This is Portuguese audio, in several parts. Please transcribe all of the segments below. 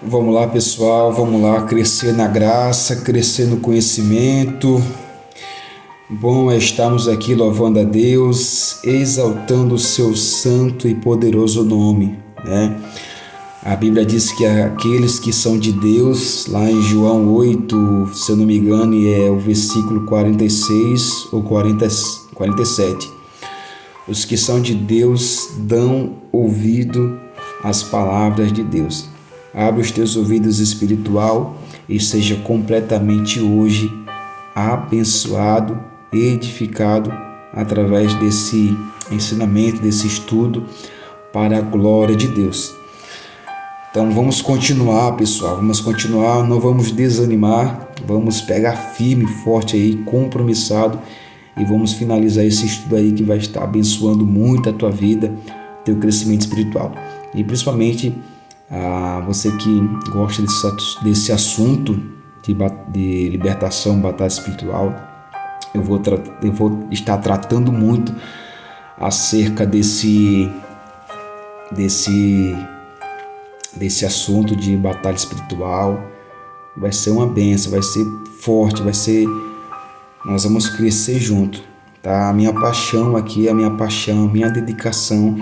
Vamos lá, pessoal, vamos lá crescer na graça, crescer no conhecimento. Bom é estarmos aqui louvando a Deus, exaltando o seu santo e poderoso nome, né? A Bíblia diz que aqueles que são de Deus, lá em João 8, se eu não me engano, é o versículo 46 ou 47. Os que são de Deus dão ouvido às palavras de Deus. Abre os teus ouvidos espiritual e seja completamente hoje abençoado, edificado através desse ensinamento, desse estudo para a glória de Deus. Então vamos continuar, pessoal, vamos continuar, não vamos desanimar, vamos pegar firme, forte aí, compromissado e vamos finalizar esse estudo aí que vai estar abençoando muito a tua vida, teu crescimento espiritual. E principalmente você que gosta desse assunto de libertação, batalha espiritual, eu vou estar tratando muito acerca desse assunto de batalha espiritual. Vai ser uma bênção, vai ser forte, nós vamos crescer junto, tá? A minha paixão aqui, a minha dedicação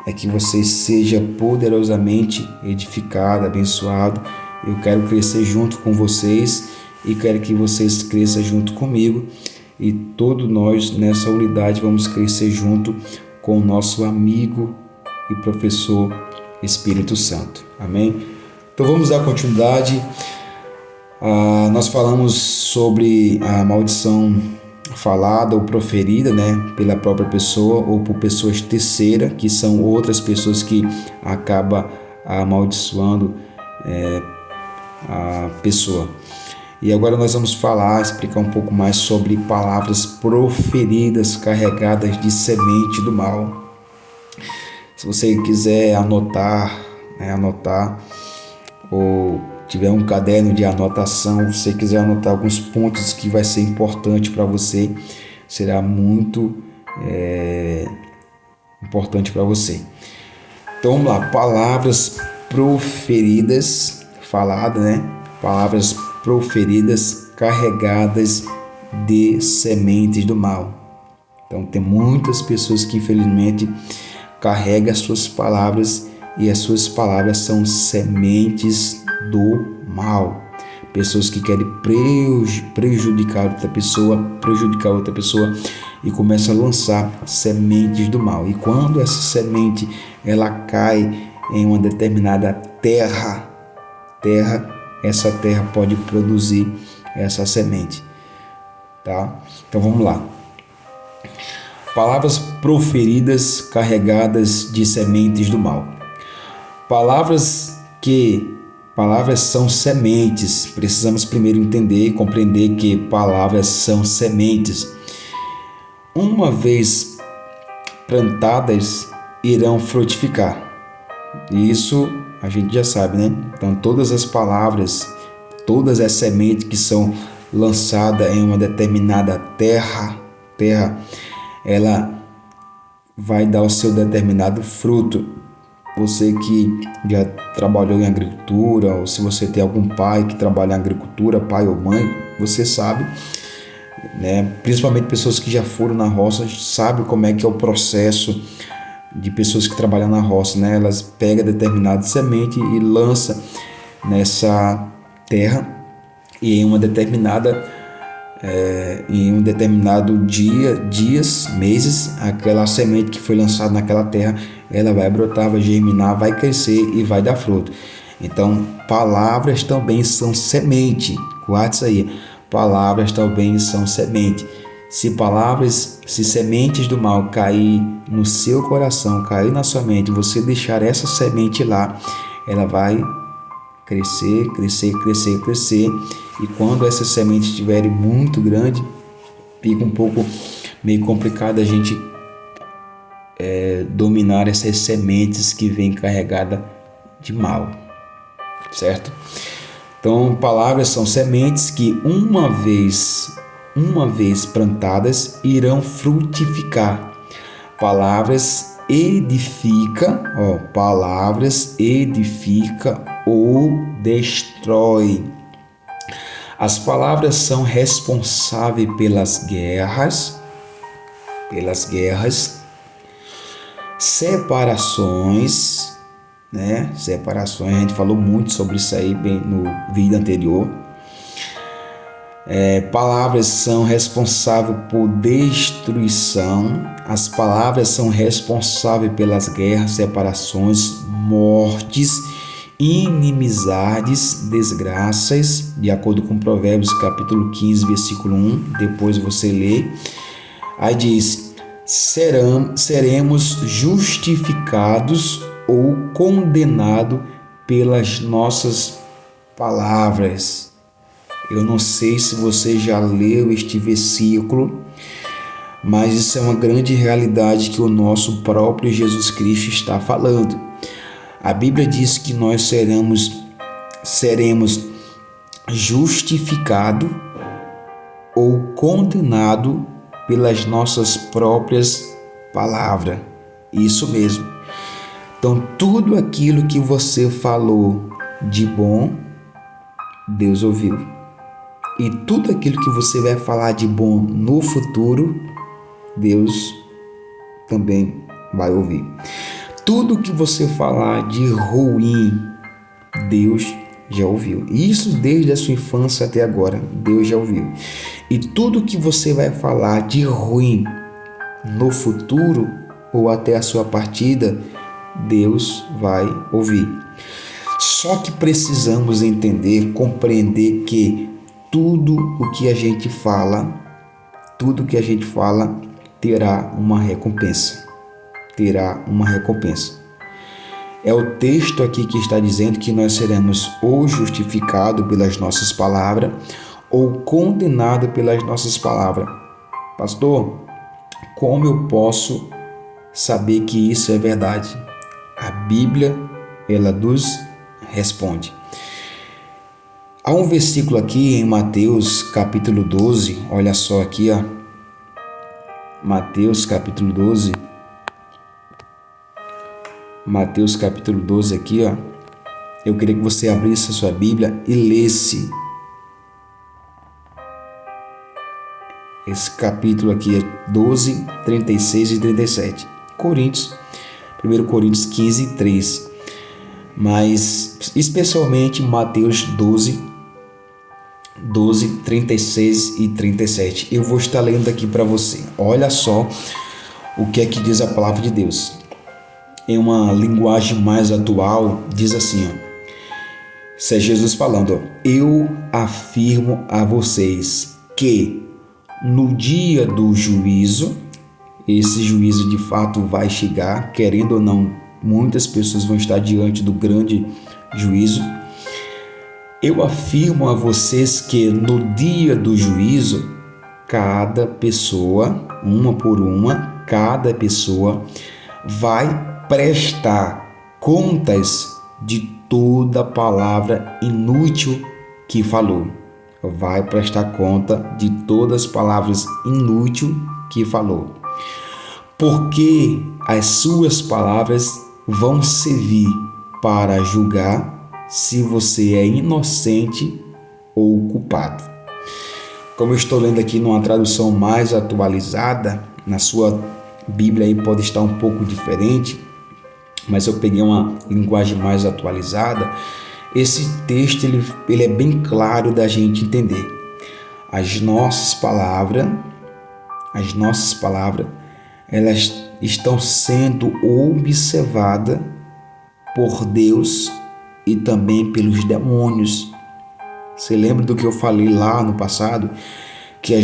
é que você seja poderosamente edificado, abençoado. Eu quero crescer junto com vocês e quero que vocês cresçam junto comigo. E todos nós nessa unidade vamos crescer junto com o nosso amigo e professor Espírito Santo. Amém? Então vamos dar continuidade. Nós falamos sobre a maldição falada ou proferida, né, pela própria pessoa ou por pessoas terceiras, que são outras pessoas que acabam amaldiçoando a pessoa. E agora nós vamos explicar um pouco mais sobre palavras proferidas carregadas de semente do mal. Se você quiser anotar ou tiver um caderno de anotação, se você quiser anotar alguns pontos que vai ser importante para você, será muito importante para você. Então vamos lá, palavras proferidas, faladas, né? Palavras proferidas carregadas de sementes do mal. Então tem muitas pessoas que infelizmente carregam as suas palavras e as suas palavras são sementes do mal. Pessoas que querem prejudicar outra pessoa e começam a lançar sementes do mal. E quando essa semente ela cai em uma determinada terra, essa terra pode produzir essa semente, tá? Então vamos lá. Palavras proferidas carregadas de sementes do mal. Palavras são sementes. Precisamos primeiro entender e compreender que palavras são sementes. Uma vez plantadas, irão frutificar. Isso a gente já sabe, né? Então todas as palavras, todas as sementes que são lançadas em uma determinada terra, ela vai dar o seu determinado fruto. Você que já trabalhou em agricultura, ou se você tem algum pai que trabalha em agricultura, pai ou mãe, você sabe, né? Principalmente pessoas que já foram na roça, sabem como é que é o processo de pessoas que trabalham na roça, né? Elas pegam determinada semente e lançam nessa terra e em um determinado dias, meses, aquela semente que foi lançada naquela terra, ela vai brotar, vai germinar, vai crescer e vai dar fruto. Então, palavras também são semente. Guarde isso aí. Palavras também são semente. Se sementes do mal cair no seu coração, cair na sua mente, você deixar essa semente lá, ela vai crescer. E quando essa semente estiver muito grande, fica um pouco meio complicado a gente dominar essas sementes que vêm carregadas de mal, certo? Então, palavras são sementes que uma vez plantadas irão frutificar. Palavras edificam ou destrói. As palavras são responsáveis pelas guerras, separações, né? Separações, a gente falou muito sobre isso aí bem no vídeo anterior. Palavras são responsáveis por destruição. As palavras são responsáveis pelas guerras, separações, mortes, inimizades, desgraças, de acordo com Provérbios capítulo 15, versículo 1. Depois você lê. Aí diz: seremos justificados ou condenados pelas nossas palavras. Eu não sei se você já leu este versículo, mas isso é uma grande realidade que o nosso próprio Jesus Cristo está falando. A Bíblia diz que nós seremos justificados ou condenados pelas nossas próprias palavras. Isso mesmo. Então, tudo aquilo que você falou de bom, Deus ouviu. E tudo aquilo que você vai falar de bom no futuro, Deus também vai ouvir. Tudo que você falar de ruim, Deus já ouviu. Isso desde a sua infância até agora, Deus já ouviu. E tudo que você vai falar de ruim no futuro ou até a sua partida, Deus vai ouvir. Só que precisamos entender, compreender que tudo o que a gente fala terá uma recompensa. Terá uma recompensa. É o texto aqui que está dizendo que nós seremos ou justificados pelas nossas palavras ou condenados pelas nossas palavras. Pastor, como eu posso saber que isso é verdade? A Bíblia, ela nos responde. Há um versículo aqui em Mateus capítulo 12, olha só aqui, ó. Mateus capítulo 12 aqui, ó. Eu queria que você abrisse a sua Bíblia e lesse esse capítulo aqui, 12, 36 e 37. 1 Coríntios 15, 3. Mas especialmente Mateus 12, 36 e 37. Eu vou estar lendo aqui para você. Olha só o que é que diz a palavra de Deus. Em uma linguagem mais atual, diz assim, ó. Isso é Jesus falando, ó. Eu afirmo a vocês que no dia do juízo, esse juízo de fato vai chegar, querendo ou não, muitas pessoas vão estar diante do grande juízo. Eu afirmo a vocês que no dia do juízo, cada pessoa, uma por uma, cada pessoa vai prestar contas de toda palavra inútil que falou. Vai prestar conta de todas as palavras inúteis que falou. Porque as suas palavras vão servir para julgar se você é inocente ou culpado. Como eu estou lendo aqui numa tradução mais atualizada, na sua Bíblia aí pode estar um pouco diferente, mas eu peguei uma linguagem mais atualizada. Esse texto ele é bem claro da gente entender. As nossas palavras, elas estão sendo observadas por Deus e também pelos demônios. Você lembra do que eu falei lá no passado? Que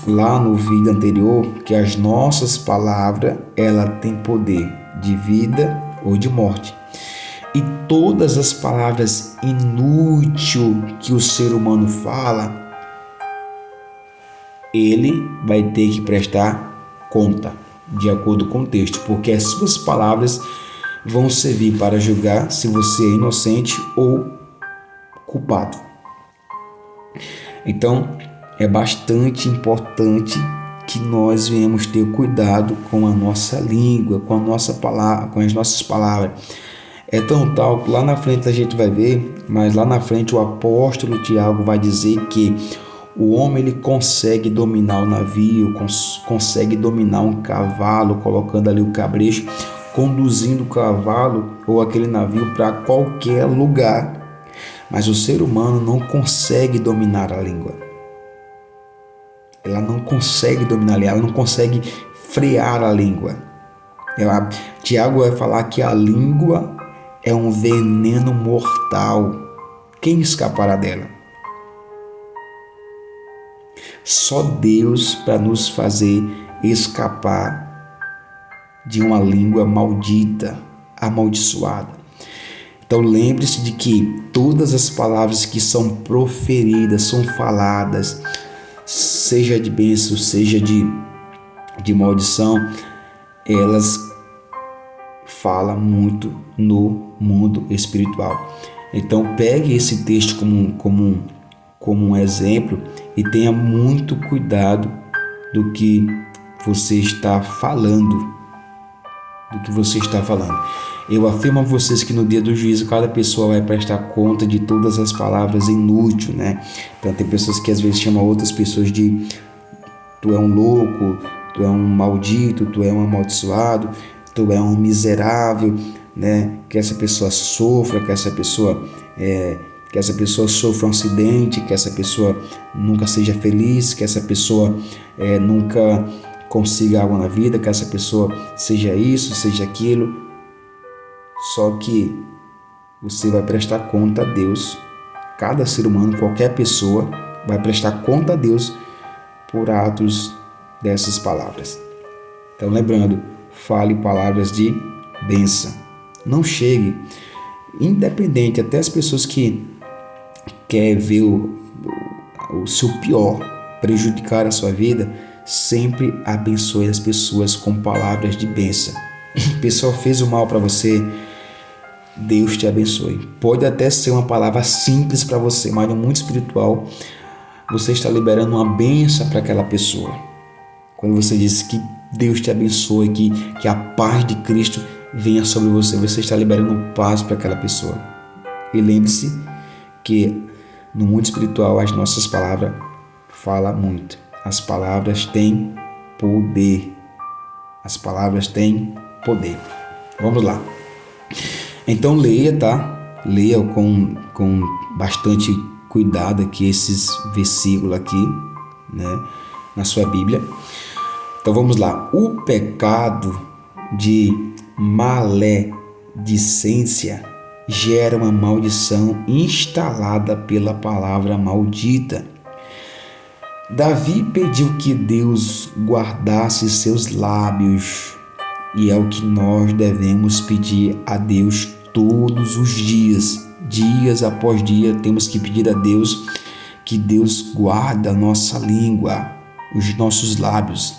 lá no vídeo anterior, que as nossas palavras, ela tem poder de vida ou de morte. E todas as palavras inúteis que o ser humano fala, ele vai ter que prestar conta, de acordo com o texto, porque as suas palavras vão servir para julgar se você é inocente ou culpado. Então, é bastante importante que nós venhamos ter cuidado com a nossa língua, com as nossas palavras. É tão tal que lá na frente a gente vai ver, mas lá na frente o apóstolo Tiago vai dizer que o homem ele consegue dominar o navio, consegue dominar um cavalo, colocando ali o cabresto, conduzindo o cavalo ou aquele navio para qualquer lugar. Mas o ser humano não consegue dominar a língua. Ela não consegue dominar, ela não consegue frear a língua. Tiago vai falar que a língua é um veneno mortal. Quem escapará dela? Só Deus para nos fazer escapar de uma língua maldita, amaldiçoada. Então lembre-se de que todas as palavras que são proferidas, são faladas, seja de bênção, seja de maldição, elas falam muito no mundo espiritual. Então pegue esse texto como um exemplo e tenha muito cuidado do que você está falando. Eu afirmo a vocês que no dia do juízo cada pessoa vai prestar conta de todas as palavras inúteis, né? Então tem pessoas que às vezes chamam outras pessoas de tu é um louco, tu é um maldito, tu é um amaldiçoado, tu é um miserável, né? Que essa pessoa sofra, que essa pessoa sofra um acidente, que essa pessoa nunca seja feliz, que essa pessoa nunca consiga algo na vida, que essa pessoa seja isso, seja aquilo. Só que você vai prestar conta a Deus. Cada ser humano, qualquer pessoa, vai prestar conta a Deus por atos dessas palavras. Então, lembrando, fale palavras de bênção. Não chegue, independente, até as pessoas que querem ver o seu pior prejudicar a sua vida, sempre abençoe as pessoas com palavras de bênção. O pessoal fez o mal para você, Deus te abençoe. Pode até ser uma palavra simples para você, mas no mundo espiritual você está liberando uma bênção para aquela pessoa. Quando você diz que Deus te abençoe, que a paz de Cristo venha sobre você, você está liberando paz para aquela pessoa. E lembre-se que no mundo espiritual as nossas palavras falam muito. As palavras têm poder. As palavras têm poder. Vamos lá. Então leia, tá? Leia com bastante cuidado aqui esses versículos aqui, né? Na sua Bíblia. Então vamos lá. O pecado de maledicência gera uma maldição instalada pela palavra maldita. Davi pediu que Deus guardasse seus lábios, e é o que nós devemos pedir a Deus todos os dias. Dias após dia temos que pedir a Deus que Deus guarde a nossa língua, os nossos lábios.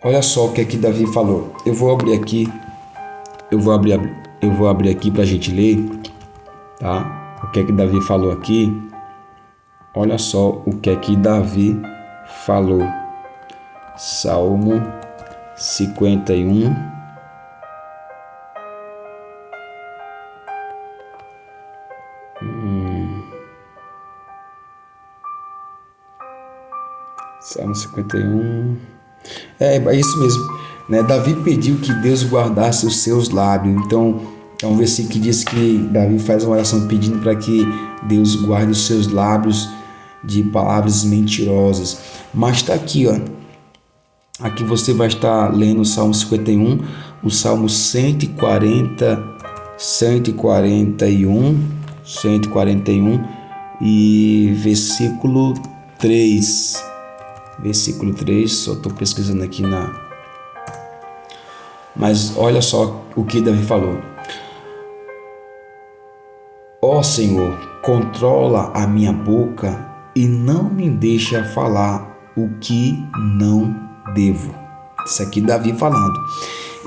Olha só o que aqui Davi falou. Eu vou abrir aqui para a gente ler, tá? O que é que Davi falou aqui? Olha só o que é que Davi falou. Salmo 51. Salmo 51. É isso mesmo, né? Davi pediu que Deus guardasse os seus lábios. Então, é um versículo que diz que Davi faz uma oração pedindo para que Deus guarde os seus lábios de palavras mentirosas. Mas está aqui, ó. Aqui você vai estar lendo o Salmo 51, o Salmo 141 e versículo 3. Versículo 3, só estou pesquisando aqui Mas olha só o que Davi falou. Ó Senhor, controla a minha boca e não me deixa falar o que não devo. Isso aqui Davi falando.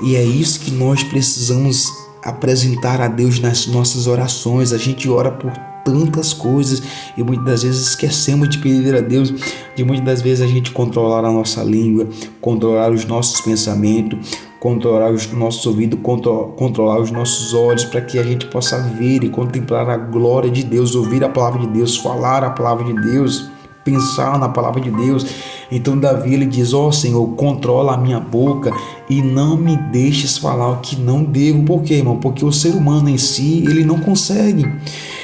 E é isso que nós precisamos apresentar a Deus nas nossas orações. A gente ora por tantas coisas e muitas das vezes esquecemos de pedir a Deus, de muitas das vezes a gente controlar a nossa língua, controlar os nossos pensamentos, controlar os nossos ouvidos, controlar os nossos olhos, para que a gente possa ver e contemplar a glória de Deus, ouvir a palavra de Deus, falar a palavra de Deus, pensar na palavra de Deus. Então Davi, ele diz: ó Senhor, controla a minha boca e não me deixes falar o que não devo. Por quê, irmão? Porque o ser humano em si, ele não consegue.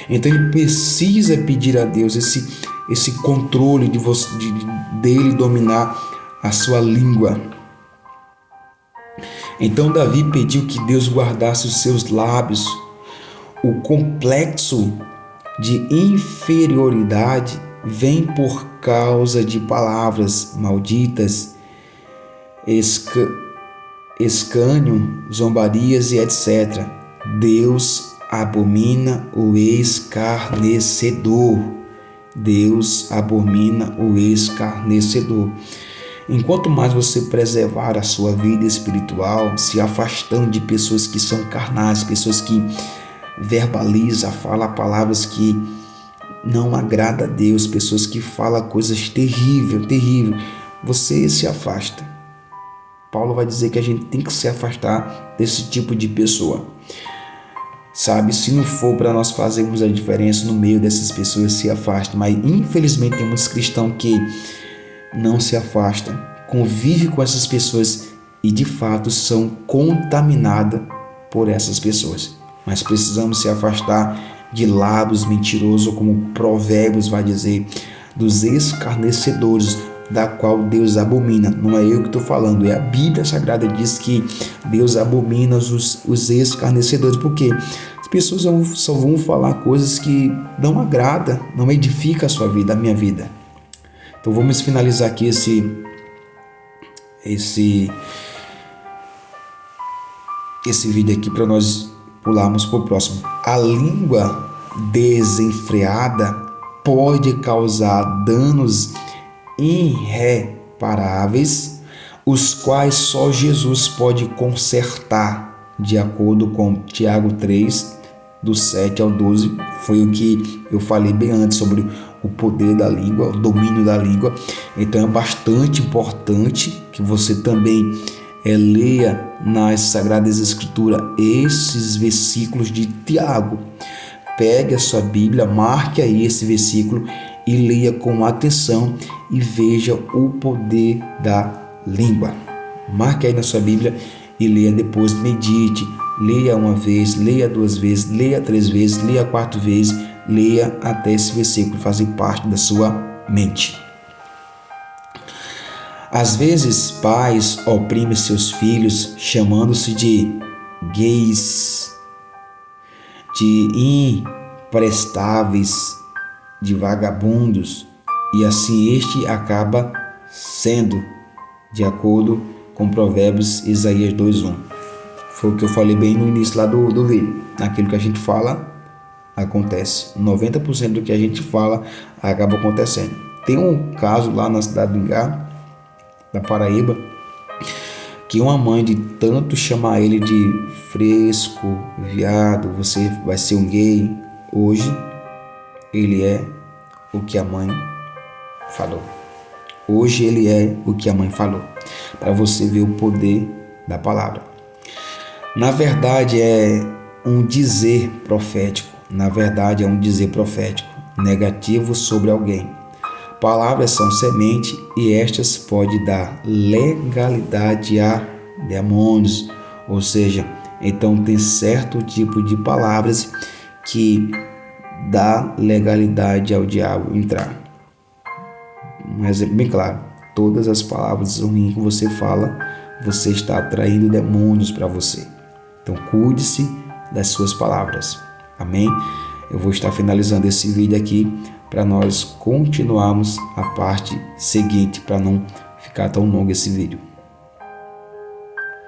Então ele precisa pedir a Deus esse controle dele dominar a sua língua. Então Davi pediu que Deus guardasse os seus lábios. O complexo de inferioridade vem por causa de palavras malditas, escânio, zombarias e etc. Deus abomina o escarnecedor. Deus abomina o escarnecedor. Enquanto mais você preservar a sua vida espiritual, se afastando de pessoas que são carnais, pessoas que verbalizam, falam palavras que não agrada a Deus, pessoas que falam coisas terríveis, você se afasta. Paulo vai dizer que a gente tem que se afastar desse tipo de pessoa. Sabe, se não for para nós fazermos a diferença no meio dessas pessoas, se afasta. Mas infelizmente tem muitos cristãos que não se afastam, convivem com essas pessoas e de fato são contaminadas por essas pessoas. Mas precisamos se afastar de lábios mentirosos, como Provérbios vai dizer, dos escarnecedores, da qual Deus abomina. Não é eu que estou falando, é a Bíblia Sagrada que diz que Deus abomina os escarnecedores, porque as pessoas só vão falar coisas que não agradam, não edificam a sua vida, a minha vida. Então vamos finalizar aqui esse vídeo aqui para nós pularmos para o próximo. A língua desenfreada pode causar danos irreparáveis, os quais só Jesus pode consertar, de acordo com Tiago 3, do 7 ao 12. Foi o que eu falei bem antes sobre o poder da língua, o domínio da língua. Então é bastante importante que você também leia nas Sagradas Escrituras esses versículos de Tiago. Pegue a sua Bíblia, marque aí esse versículo e leia com atenção e veja o poder da língua. Marque aí na sua Bíblia e leia depois, medite, leia uma vez, leia duas vezes, leia três vezes, leia quatro vezes, leia até esse versículo fazer parte da sua mente. Às vezes, pais oprimem seus filhos chamando-se de gays, de imprestáveis, de vagabundos, e assim este acaba sendo, de acordo com Provérbios, Isaías 2:1. Foi o que eu falei bem no início lá do vídeo. Aquilo que a gente fala, acontece. 90% do que a gente fala acaba acontecendo. Tem um caso lá na cidade do Ingá, da Paraíba, que uma mãe, de tanto chamar ele de fresco, viado, você vai ser um gay, hoje ele é o que a mãe falou. Hoje ele é o que a mãe falou, para você ver o poder da palavra. Na verdade é um dizer profético, negativo sobre alguém. Palavras são semente e estas podem dar legalidade a demônios, ou seja, então tem certo tipo de palavras que dá legalidade ao diabo entrar. Um exemplo bem claro: todas as palavras ruins que você fala, você está atraindo demônios para você. Então cuide-se das suas palavras. Amém? Eu vou estar finalizando esse vídeo aqui para nós continuarmos a parte seguinte, para não ficar tão longo esse vídeo.